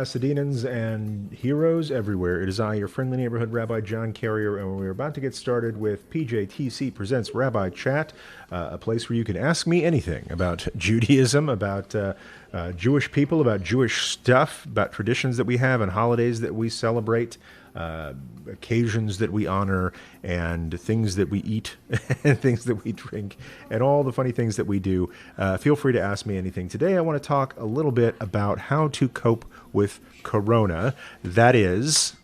Pasadenans and heroes everywhere. It is I, your friendly neighborhood Rabbi John Carrier, and we're about to get started with PJTC Presents Rabbi Chat, a place where you can ask me anything about Judaism, about Jewish people, about Jewish stuff, about traditions that we have and holidays that we celebrate, occasions that we honor, and things that we eat and things that we drink, and all the funny things that we do. Feel free to ask me anything. Today I want to talk a little bit about how to cope with Corona. That is,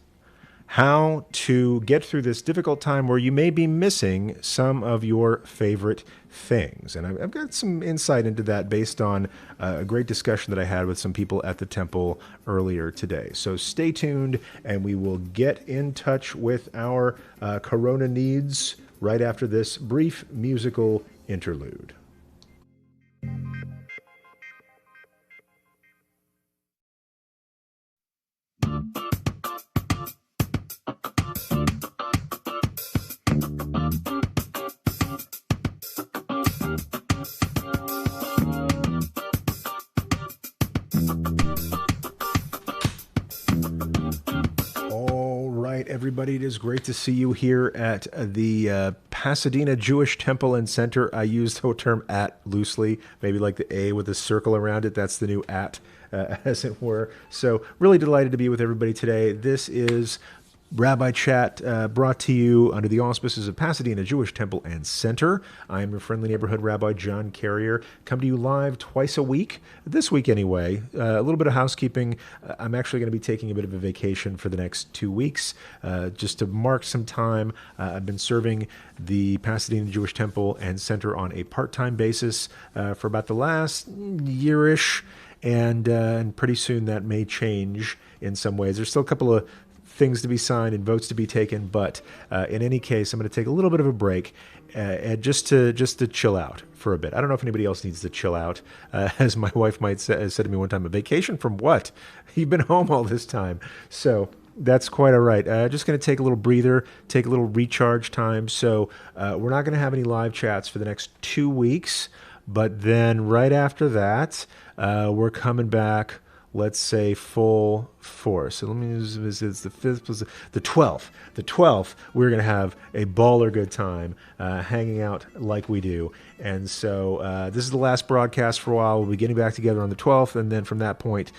how to get through this difficult time where you may be missing some of your favorite things. And I've got some insight into that based on a great discussion that I had with some people at the temple earlier today. So stay tuned, and we will get in touch with our Corona needs right after this brief musical interlude. Everybody, it is great to see you here at the Pasadena Jewish Temple and Center. I use the term "at" loosely, maybe like the A with a circle around it. That's the new "at," as it were. So really delighted to be with everybody today. This is Rabbi Chat, brought to you under the auspices of Pasadena Jewish Temple and Center. I am your friendly neighborhood Rabbi John Carrier. Come to you live twice a week, this week anyway. A little bit of housekeeping. I'm actually going to be taking a bit of a vacation for the next 2 weeks, just to mark some time. I've been serving the Pasadena Jewish Temple and Center on a part-time basis for about the last year-ish, and pretty soon that may change in some ways. There's still a couple of things to be signed and votes to be taken, but in any case, I'm going to take a little bit of a break, and just to chill out for a bit. I don't know if anybody else needs to chill out, as my wife said to me one time. A vacation from what? You've been home all this time. So that's quite all right. Just going to take a little breather, take a little recharge time. So we're not going to have any live chats for the next 2 weeks, but then right after that, we're coming back. Let's say full force. So let me use it's the 5th, the 12th. The 12th, we're going to have a baller good time hanging out like we do. And so this is the last broadcast for a while. We'll be getting back together on the 12th. And then from that point,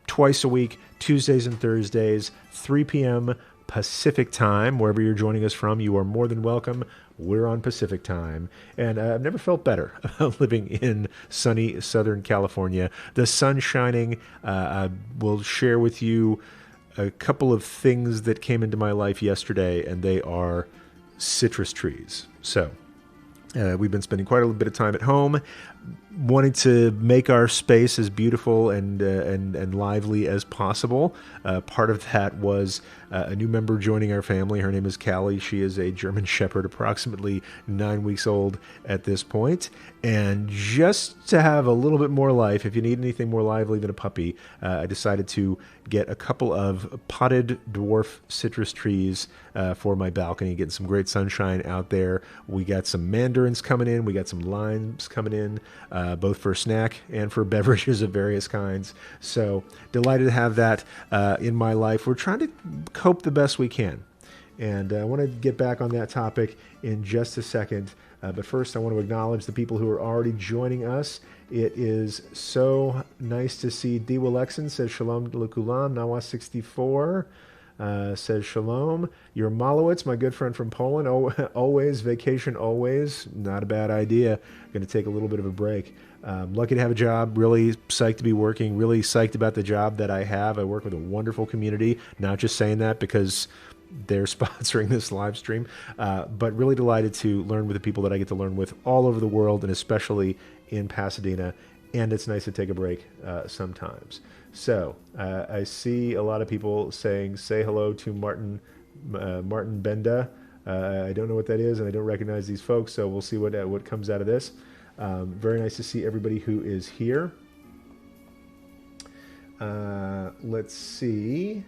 twice a week, Tuesdays and Thursdays, 3 p.m. Pacific time. Wherever you're joining us from, you are more than welcome. We're on Pacific time, and I've never felt better about living in sunny Southern California. The sun shining. I will share with you a couple of things that came into my life yesterday, and they are citrus trees. So we've been spending quite a little bit of time at home, wanting to make our space as beautiful and lively as possible. Part of that was a new member joining our family. Her name is Callie. She is a German Shepherd, approximately 9 weeks old at this point. And just to have a little bit more life, if you need anything more lively than a puppy, I decided to get a couple of potted dwarf citrus trees for my balcony, getting some great sunshine out there. We got some mandarins coming in. We got some limes coming in, both for snack and for beverages of various kinds. So delighted to have that in my life. We're trying to cope the best we can. And I want to get back on that topic in just a second. But first, I want to acknowledge the people who are already joining us. It is so nice to see Diwa Lexon says Shalom L'Kulam. Nawa64 says Shalom. Your Malowitz, my good friend from Poland. Always, vacation always. Not a bad idea. Going to take a little bit of a break. Lucky to have a job, really psyched to be working, really psyched about the job that I have. I work with a wonderful community, not just saying that because they're sponsoring this live stream, but really delighted to learn with the people that I get to learn with all over the world, and especially in Pasadena, and it's nice to take a break sometimes. So I see a lot of people saying, say hello to Martin Benda. I don't know what that is, and I don't recognize these folks, so we'll see what comes out of this. Very nice to see everybody who is here. Let's see.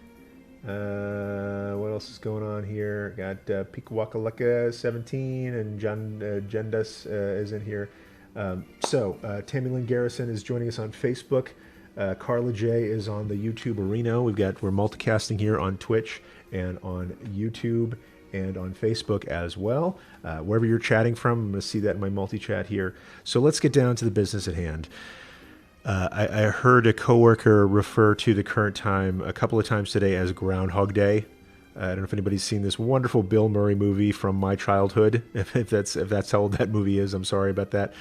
What else is going on here? Got Pikawakaleka 17 and John Gendas is in here. So Tammy Lynn Garrison is joining us on Facebook. Carla J is on the YouTube arena. We're multicasting here on Twitch and on YouTube and on Facebook as well. Wherever you're chatting from, I'm going to see that in my multi-chat here. So let's get down to the business at hand. I heard a coworker refer to the current time a couple of times today as Groundhog Day. I don't know if anybody's seen this wonderful Bill Murray movie from my childhood. If that's how old that movie is, I'm sorry about that.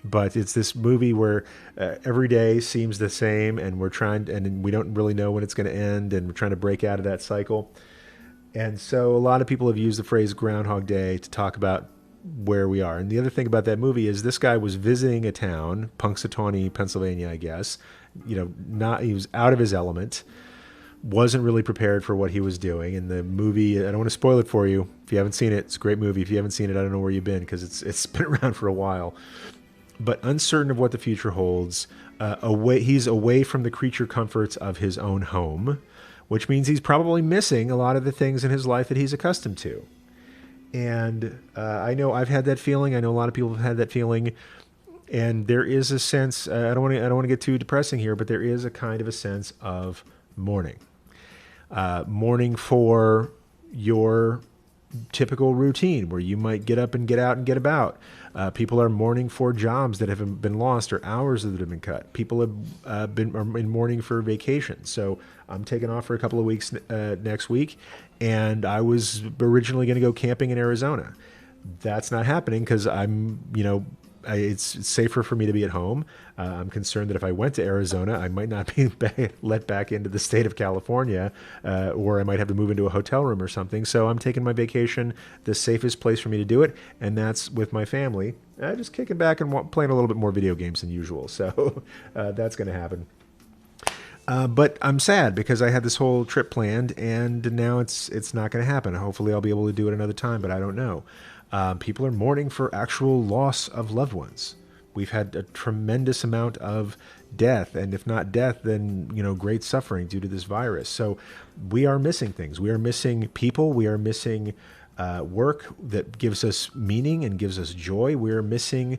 But it's this movie where every day seems the same, and we don't really know when it's going to end, and we're trying to break out of that cycle. And so a lot of people have used the phrase Groundhog Day to talk about where we are. And the other thing about that movie is this guy was visiting a town, Punxsutawney, Pennsylvania, I guess. He was out of his element, wasn't really prepared for what he was doing. And the movie, I don't want to spoil it for you. If you haven't seen it, it's a great movie. If you haven't seen it, I don't know where you've been, because it's been around for a while. But uncertain of what the future holds, he's away from the creature comforts of his own home, which means he's probably missing a lot of the things in his life that he's accustomed to. And I know I've had that feeling. I know a lot of people have had that feeling. And there is a sense, I don't want to get too depressing here, but there is a kind of a sense of mourning. Mourning for your typical routine where you might get up and get out and get about. People are mourning for jobs that have been lost or hours that have been cut. People have been in mourning for vacation. So I'm taking off for a couple of weeks next week, and I was originally going to go camping in Arizona. That's not happening because it's safer for me to be at home. I'm concerned that if I went to Arizona, I might not be let back into the state of California, or I might have to move into a hotel room or something. So I'm taking my vacation, the safest place for me to do it, and that's with my family. Just kicking back and playing a little bit more video games than usual. So that's going to happen. But I'm sad because I had this whole trip planned, and now it's not going to happen. Hopefully I'll be able to do it another time, but I don't know. People are mourning for actual loss of loved ones. We've had a tremendous amount of death, and if not death, then great suffering due to this virus. So we are missing things. We are missing people. We are missing work that gives us meaning and gives us joy. We are missing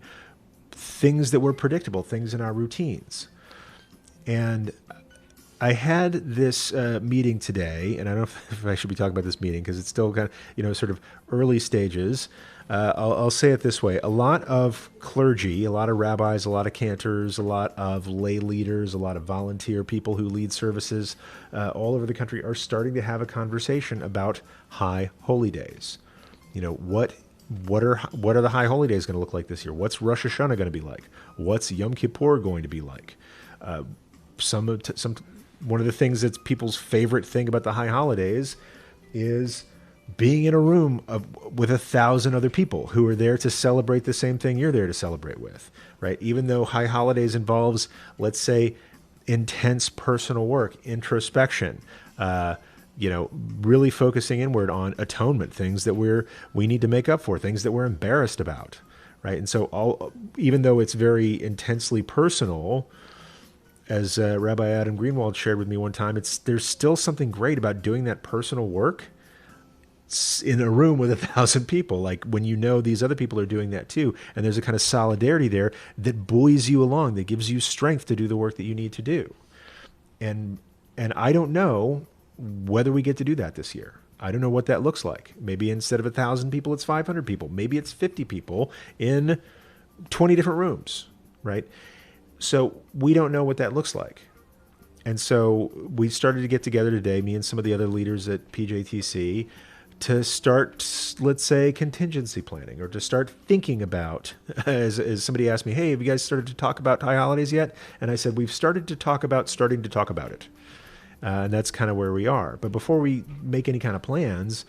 things that were predictable, things in our routines. And I had this meeting today, and I don't know if I should be talking about this meeting because it's still kind of, sort of early stages. I'll say it this way. A lot of clergy, a lot of rabbis, a lot of cantors, a lot of lay leaders, a lot of volunteer people who lead services all over the country are starting to have a conversation about high holy days. What are the high holy days going to look like this year? What's Rosh Hashanah going to be like? What's Yom Kippur going to be like? One of the things that's people's favorite thing about the high holidays is being in a room with 1,000 other people who are there to celebrate the same thing you're there to celebrate with, right? Even though high holidays involves, let's say, intense personal work, introspection, really focusing inward on atonement, things that we need to make up for, things that we're embarrassed about, right? And so even though it's very intensely personal, as Rabbi Adam Greenwald shared with me one time, there's still something great about doing that personal work in a room with 1,000 people. Like when these other people are doing that too, and there's a kind of solidarity there that buoys you along, that gives you strength to do the work that you need to do. And I don't know whether we get to do that this year. I don't know what that looks like. Maybe instead of 1,000 people, it's 500 people. Maybe it's 50 people in 20 different rooms, right? So we don't know what that looks like. And so we started to get together today, me and some of the other leaders at PJTC, to start, let's say, contingency planning, or to start thinking about, as somebody asked me, hey, have you guys started to talk about high holidays yet? And I said, we've started to talk about starting to talk about it. And that's kind of where we are. But before we make any kind of plans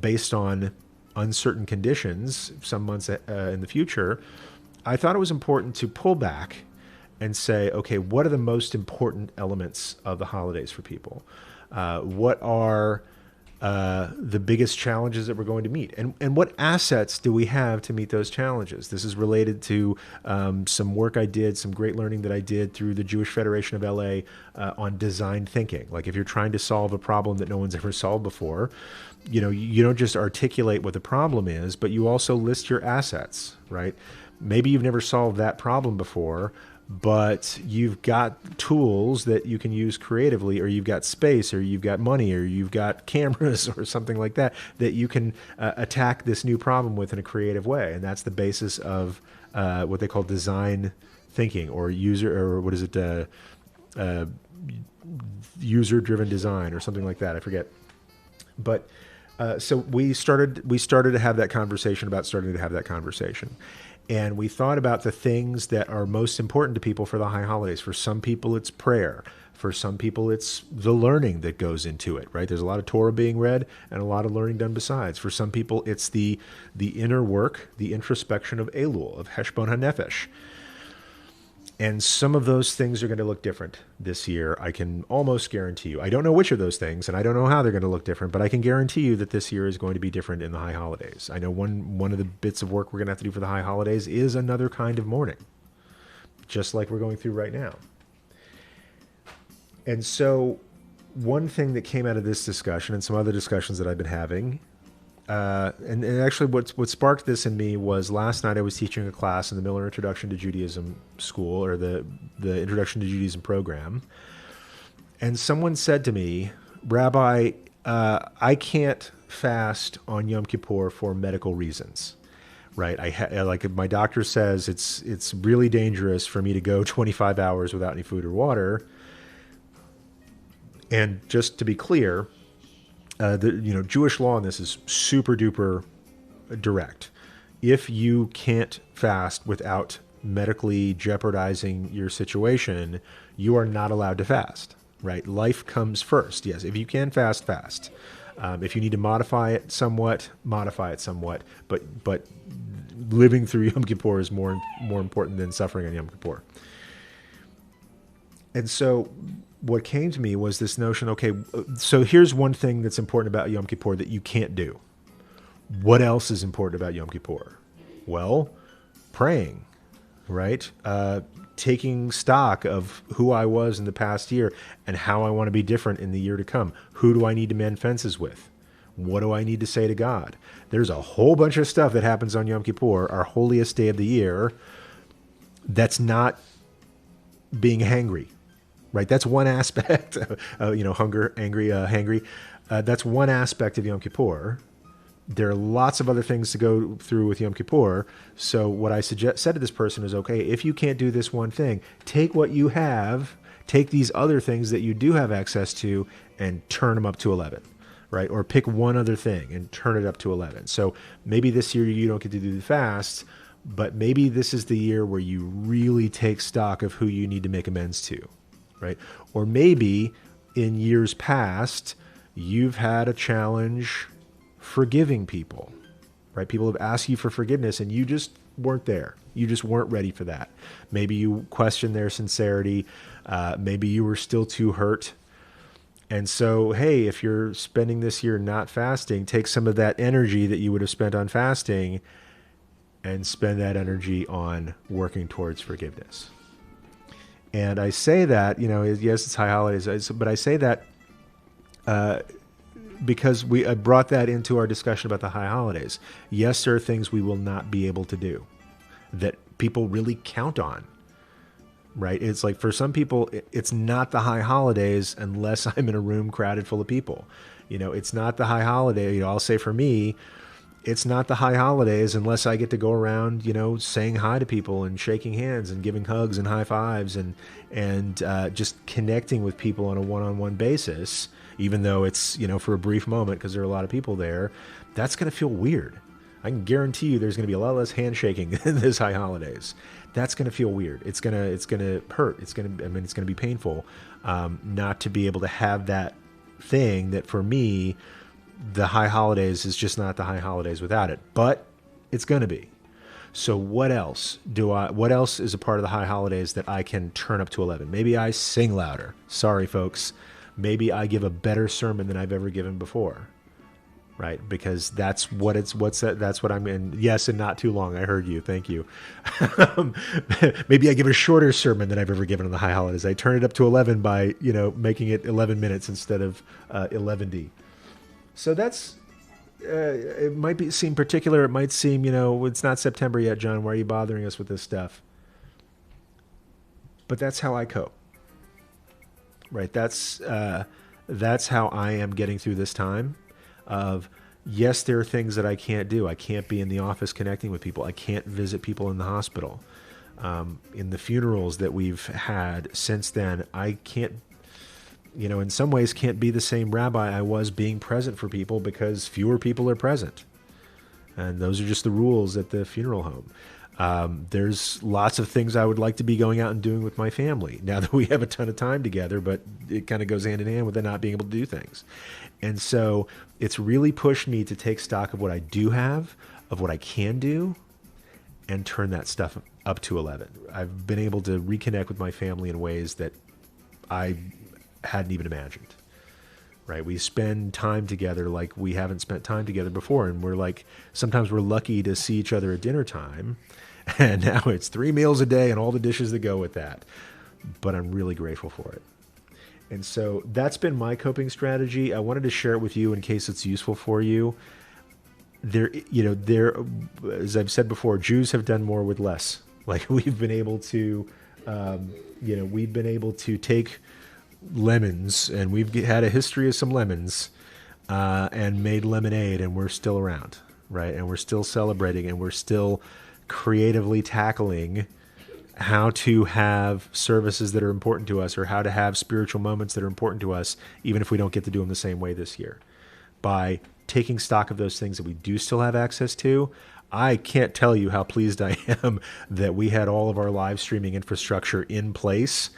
based on uncertain conditions some months in the future, I thought it was important to pull back and say, okay, what are the most important elements of the holidays for people? What are the biggest challenges that we're going to meet? And what assets do we have to meet those challenges? This is related to some work I did, some great learning that I did through the Jewish Federation of LA on design thinking. Like if you're trying to solve a problem that no one's ever solved before, you don't just articulate what the problem is, but you also list your assets, right? Maybe you've never solved that problem before, but you've got tools that you can use creatively, or you've got space, or you've got money, or you've got cameras or something like that, that you can attack this new problem with in a creative way. And that's the basis of what they call design thinking, or user-driven design, or something like that. I forget. But so we started to have that conversation about starting to have that conversation. And we thought about the things that are most important to people for the high holidays. For some people, it's prayer. For some people, it's the learning that goes into it, right? There's a lot of Torah being read and a lot of learning done besides. For some people, it's the inner work, the introspection of Elul, of Heshbon HaNefesh. And some of those things are going to look different this year. I can almost guarantee you. I don't know which of those things, and I don't know how they're going to look different, but I can guarantee you that this year is going to be different in the high holidays. I know one of the bits of work we're going to have to do for the high holidays is another kind of mourning, just like we're going through right now. And so one thing that came out of this discussion and some other discussions that I've been having, and actually what sparked this in me was last night I was teaching a class in the Miller Introduction to Judaism school, or the Introduction to Judaism program. And someone said to me, Rabbi, I can't fast on Yom Kippur for medical reasons, right? Like my doctor says it's really dangerous for me to go 25 hours without any food or water. And just to be clear, Jewish law on this is super duper direct. If you can't fast without medically jeopardizing your situation, you are not allowed to fast, right? Life comes first. Yes, if you can fast, fast. If you need to modify it somewhat, modify it somewhat. But living through Yom Kippur is more important than suffering on Yom Kippur. And so what came to me was this notion, okay, so here's one thing that's important about Yom Kippur that you can't do. What else is important about Yom Kippur? Well, praying, right? Taking stock of who I was in the past year and how I want to be different in the year to come. Who do I need to mend fences with? What do I need to say to God? There's a whole bunch of stuff that happens on Yom Kippur, our holiest day of the year, that's not being hangry. Right, that's one aspect. Hunger, angry, hangry. That's one aspect of Yom Kippur. There are lots of other things to go through with Yom Kippur. So what I said to this person is, okay, if you can't do this one thing, take what you have, take these other things that you do have access to, and turn them up to 11, right? Or pick one other thing and turn it up to 11. So maybe this year you don't get to do the fast, but maybe this is the year where you really take stock of who you need to make amends to. Right? Or maybe in years past, you've had a challenge forgiving people, right? People have asked you for forgiveness and you just weren't there. You just weren't ready for that. Maybe you questioned their sincerity. Maybe you were still too hurt. And so, hey, if you're spending this year not fasting, take some of that energy that you would have spent on fasting and spend that energy on working towards forgiveness. And I say that, yes, it's high holidays, but I say that because I brought that into our discussion about the high holidays. Yes, there are things we will not be able to do that people really count on, right? It's like for some people, it's not the high holidays unless I'm in a room crowded full of people. It's not the high holiday. I'll say for me, it's not the high holidays unless I get to go around, saying hi to people and shaking hands and giving hugs and high fives and just connecting with people on a one-on-one basis, even though it's, for a brief moment because there are a lot of people there. That's going to feel weird. I can guarantee you there's going to be a lot less handshaking in this high holidays. That's going to feel weird. It's going to hurt. It's going to be painful not to be able to have that thing that for me, the high holidays is just not the high holidays without it, but it's going to be. So what else is a part of the high holidays that I can turn up to 11? Maybe I sing louder. Sorry, folks. Maybe I give a better sermon than I've ever given before, right? Because that's what I'm in. Yes. And not too long. I heard you. Thank you. Maybe I give a shorter sermon than I've ever given on the high holidays. I turn it up to 11 by, making it 11 minutes instead of 11D. So that's, it might seem particular. It might seem, it's not September yet, John. Why are you bothering us with this stuff? But that's how I cope, right? That's how I am getting through this time of, yes, there are things that I can't do. I can't be in the office connecting with people. I can't visit people in the hospital. In the funerals that we've had since then, I can't, in some ways can't be the same rabbi I was being present for people because fewer people are present. And those are just the rules at the funeral home. There's lots of things I would like to be going out and doing with my family now that we have a ton of time together, but it kind of goes hand in hand with the not being able to do things. And so it's really pushed me to take stock of what I do have, of what I can do, and turn that stuff up to 11. I've been able to reconnect with my family in ways that I hadn't even imagined. Right? We spend time together like we haven't spent time together before. And sometimes we're lucky to see each other at dinner time. And now it's 3 meals a day and all the dishes that go with that. But I'm really grateful for it. And so that's been my coping strategy. I wanted to share it with you in case it's useful for you. As I've said before, Jews have done more with less. Like we've been able to, take lemons, and we've had a history of some lemons, and made lemonade, and we're still around, right? And we're still celebrating, and we're still creatively tackling how to have services that are important to us, or how to have spiritual moments that are important to us, even if we don't get to do them the same way this year. By taking stock of those things that we do still have access to, I can't tell you how pleased I am that we had all of our live streaming infrastructure in place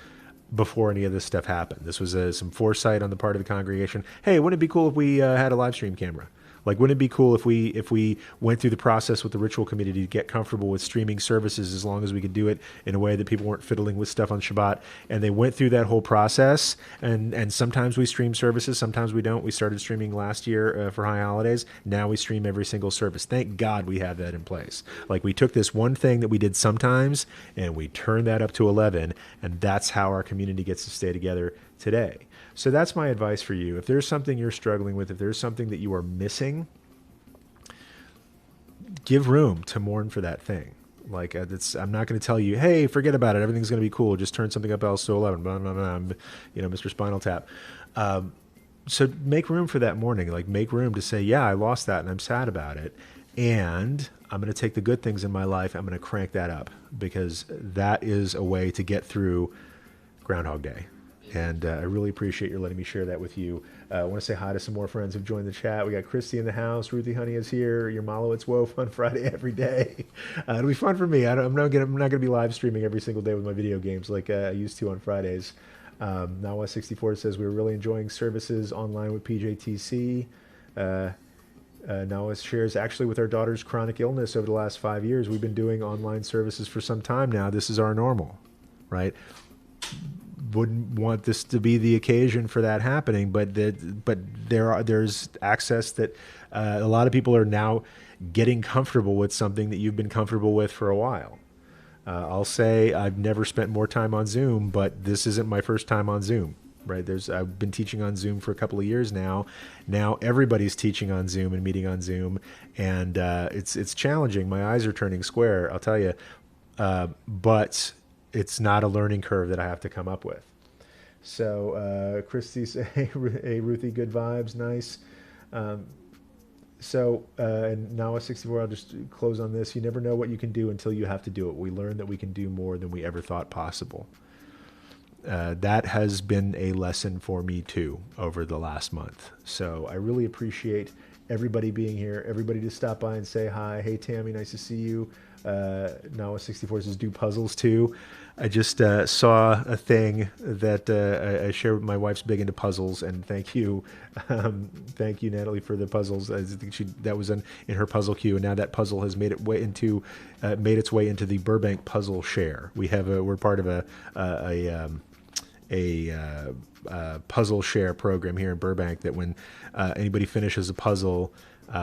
before any of this stuff happened. This was some foresight on the part of the congregation. Hey, wouldn't it be cool if we had a live stream camera? Like, wouldn't it be cool if we went through the process with the ritual community to get comfortable with streaming services, as long as we could do it in a way that people weren't fiddling with stuff on Shabbat? And they went through that whole process. And sometimes we stream services, sometimes we don't. We started streaming last year for high holidays. Now we stream every single service. Thank God we have that in place. Like, we took this one thing that we did sometimes and we turned that up to 11. And that's how our community gets to stay together today. So that's my advice for you. If there's something you're struggling with, if there's something that you are missing, give room to mourn for that thing. Like, I'm not going to tell you, hey, forget about it, everything's going to be cool, just turn something up else to 11, blah, blah, blah, Mr. Spinal Tap. So make room for that mourning. Like, make room to say, yeah, I lost that and I'm sad about it. And I'm going to take the good things in my life, I'm going to crank that up, because that is a way to get through Groundhog Day. And I really appreciate your letting me share that with you. I want to say hi to some more friends who've joined the chat. We got Christy in the house. Ruthie Honey is here. Your Malowitz Woe, fun Friday every day. It'll be fun for me. I'm not gonna be live streaming every single day with my video games like I used to on Fridays. Nawa64 says we were really enjoying services online with PJTC. Nawa shares, actually, with our daughter's chronic illness over the last 5 years, we've been doing online services for some time now. This is our normal, right? Wouldn't want this to be the occasion for that happening, but there's access that a lot of people are now getting comfortable with something that you've been comfortable with for a while. I'll say I've never spent more time on Zoom, but this isn't my first time on Zoom, right? I've been teaching on Zoom for a couple of years now. Now everybody's teaching on Zoom and meeting on Zoom, and it's challenging. My eyes are turning square, I'll tell you, but it's not a learning curve that I have to come up with. So Christy say, hey, Ruthie, good vibes, nice. And now 64, I'll just close on this. You never know what you can do until you have to do it. We learn that we can do more than we ever thought possible. That has been a lesson for me too over the last month. So I really appreciate everybody being here, everybody to stop by and say hi. Hey, Tammy, nice to see you. Nawa64 says, do puzzles too. I just saw a thing that I shared with my wife's big into puzzles, and thank you, Natalie, for the puzzles. I think that was in her puzzle queue, and now that puzzle has made its way into the Burbank Puzzle Share. We're part of a puzzle share program here in Burbank, that when anybody finishes a puzzle,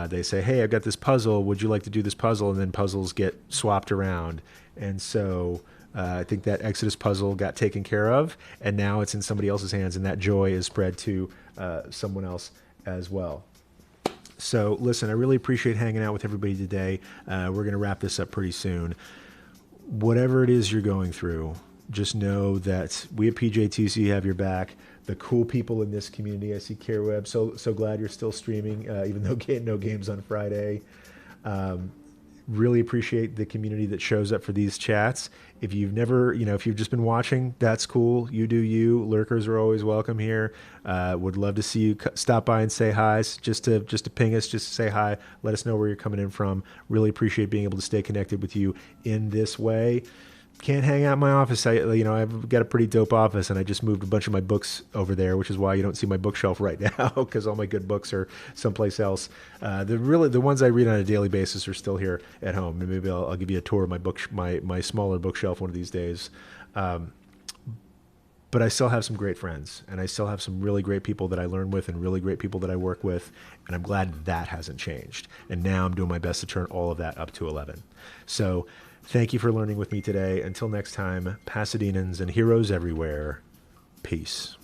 they say, hey, I've got this puzzle, would you like to do this puzzle? And then puzzles get swapped around. And so I think that Exodus puzzle got taken care of, and now it's in somebody else's hands, and that joy is spread to someone else as well. So listen, I really appreciate hanging out with everybody today. We're going to wrap this up pretty soon. Whatever it is you're going through, just know that we at PJTC have your back. The cool people in this community, I see CareWeb. So glad you're still streaming, even though no games on Friday. Really appreciate the community that shows up for these chats. If you've never, if you've just been watching, that's cool. You do you. Lurkers are always welcome here. Would love to see you stop by and say hi. Just to ping us, just to say hi. Let us know where you're coming in from. Really appreciate being able to stay connected with you in this way. Can't hang out in my office. I've got a pretty dope office, and I just moved a bunch of my books over there, which is why you don't see my bookshelf right now, because all my good books are someplace else. The ones I read on a daily basis are still here at home, and maybe I'll give you a tour of my smaller bookshelf one of these days. But I still have some great friends, and I still have some really great people that I learn with, and really great people that I work with, and I'm glad that hasn't changed. And now I'm doing my best to turn all of that up to 11. So thank you for learning with me today. Until next time, Pasadenans and heroes everywhere, peace.